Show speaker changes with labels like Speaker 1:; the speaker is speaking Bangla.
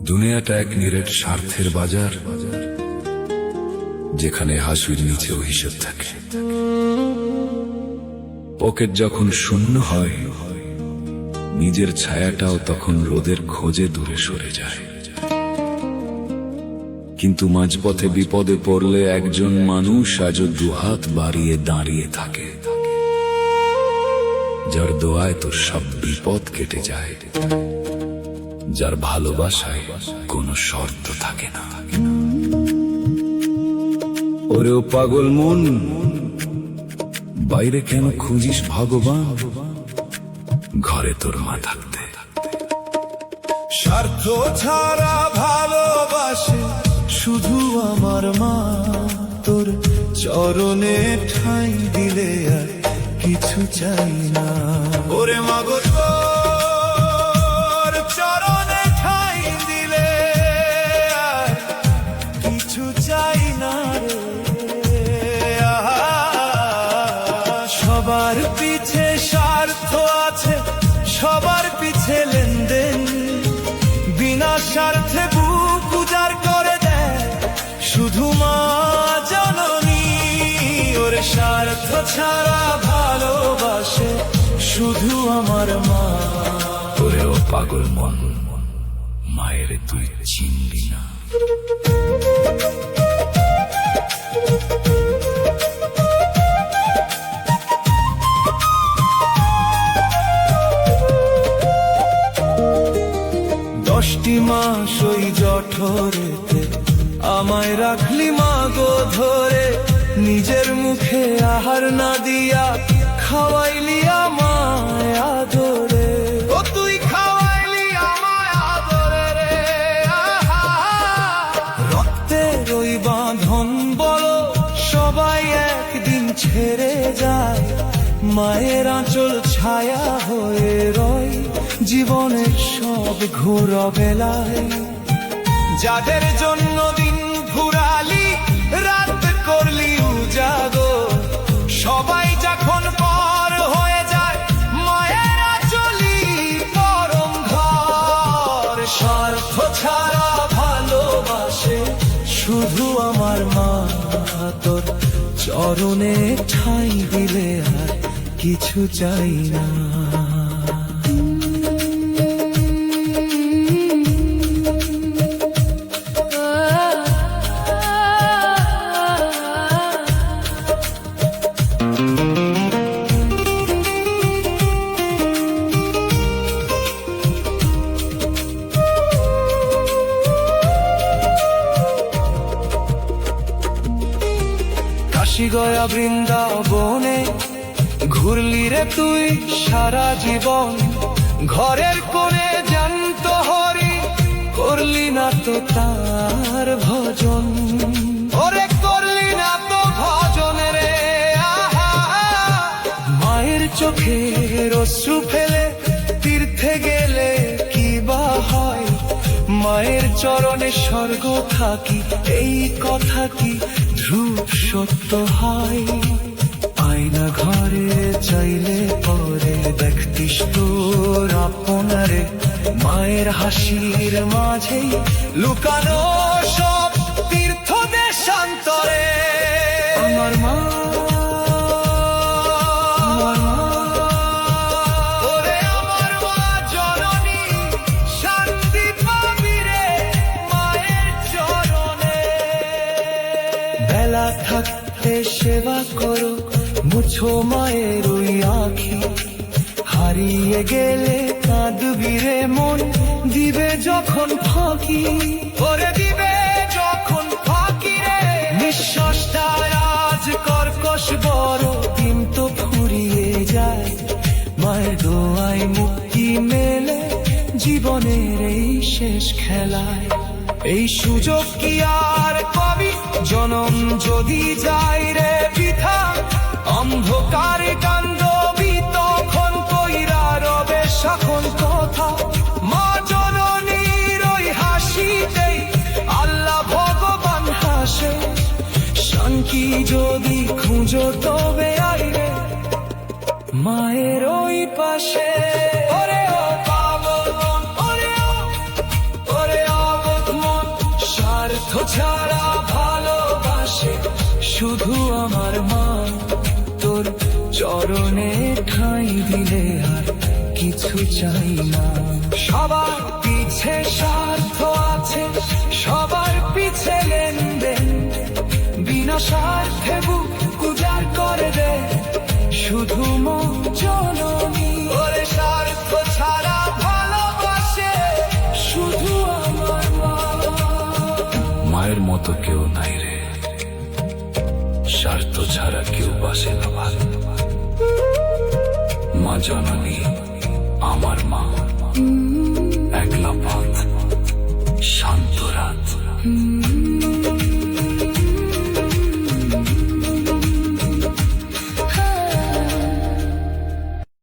Speaker 1: দুনিয়াটা এক নিরেট স্বার্থের বাজার, যেখানে হাসির নিচেও হিসেব থাকে। পকেট যখন শূন্য হয়, নিজের ছায়াটাও তখন রোদের খোঁজে দূরে সরে যায়। কিন্তু মাঝপথে বিপদে পড়লে একজন মানুষ আজও দুহাত বাড়িয়ে দাঁড়িয়ে থাকে, যার দোয়ায় তোর সব বিপদ কেটে যায়, যার ভালোবাসায় কোনো শর্ত থাকে না। ওরে ও পাগল মন, বাইরে কেন খুঁজিস ভগবান, ঘরে তোর মা থাকতে।
Speaker 2: স্বার্থ ছাড়া ভালোবাসে শুধু আমার মা, তোর চরণে ঠাঁই দিলে আর কিছু চাই না। ওরে মাগো তোর চরণে ঠাঁই দিলে আর কিছু চাই না রে। সবার পিছে স্বার্থ আছে, সবার পিছে লেনদেন, বিনা স্বার্থে বুক উজাড় করে দেয় শুধু মা জননী। ওরে স্বার্থ ছাড়া ভালোবাসে শুধু আমার মা।
Speaker 1: ওরে ও পাগল মন, মায়ের তুই চিনবি না।
Speaker 2: দশটি মাস ওই জঠরেতে আমায় রাখলি মা গো ধরে, নিজের মুখে আহার না দিয়া খাওয়াইলি আমায় আদরে। ও তুই খাওয়াইলি আমায় আদরে রে। রক্তের ওই বাঁধন বলো সবাই একদিন ছেড়ে যায়, মায়ের আঁচল ছায়া হয়ে রয় জীবনের সব ঘোর বেলায়। যাদের জন্য দিন ঘুরালি, রাত করলি উজাগর, সবাই যখন পর হয়ে যায় মায়ের আঁচলই পরম ঘর। স্বার্থ ছাড়া ভালোবাসে শুধু আমার মা, তোর চরণে ঠাঁই দিলে আর কিছু চাই না। কাশি গয়া বৃন্দাবনে ঘুরলি রে তুই সারা জীবন, ঘরের কোণে জ্যান্ত হরি করলি না তো তার ভজন। ওরে করলি না তো ভজন রে। মায়ের চোখের অশ্রু ফেলে তীর্থে গেলে কি বা হয়, মায়ের চরণে স্বর্গ থাকি এই কথা কি ধ্রুব সত্য হয়। আয়না ঘরে চাইলে পরে দেখতিস তোর আপনারে, মায়ের হাসির মাঝেই লুকানো সব তীর্থ দেশান্তরে। আমার মা, ওরে আমার মা জননী, শান্তি পাবি রে মায়ের চরণে। বেলা থাকতে সেবা করো, মুছো মায়ের ওই আঁখি, হারিয়ে গেলে কাঁদবি রে মন, দিবে যখন ফাঁকি। ওরে দিবে যখন ফাঁকি রে। নিঃশ্বাসটা আজ কর্কশ বড়, কিন্তু ফুরিয়ে যায় মায়ের দোয়ায় মুক্তি মেলে জীবনের এই শেষ খেলায়। এই সুযোগ কি আর পাবি, জনম যদি যাই রে বৃথা, অন্ধকারে কান্দবি তখন কইরা রবে সখন কথা। মা জননীর ওই হাসিতেই আল্লাহ ভগবান হাসে, শান্তি যদি খুঁজো তবে আইরে মায়ের ওই পাশে। ওরে ও পাগল মন, ওরে ও যারা ভালোবাসে শুধু আমার মা, তোর চরণে ঠাঁই দিলে আর কিছু চাই না। সবার পিছে স্বার্থ আছে, সবার পিছে লেনদেন, বিনা স্বার্থে বুক উজাড় করে দে শুধু মন জননী। ওরে স্বার্থ ছাড়া ভালোবাসে শুধু আমার মা।
Speaker 1: মায়ের মতো কেউ নাই রে, স্বার্থ ছাড়া কেউ বাসে না ভালো। মা জননী আমার মা, একলা পথ, শান্ত রাত।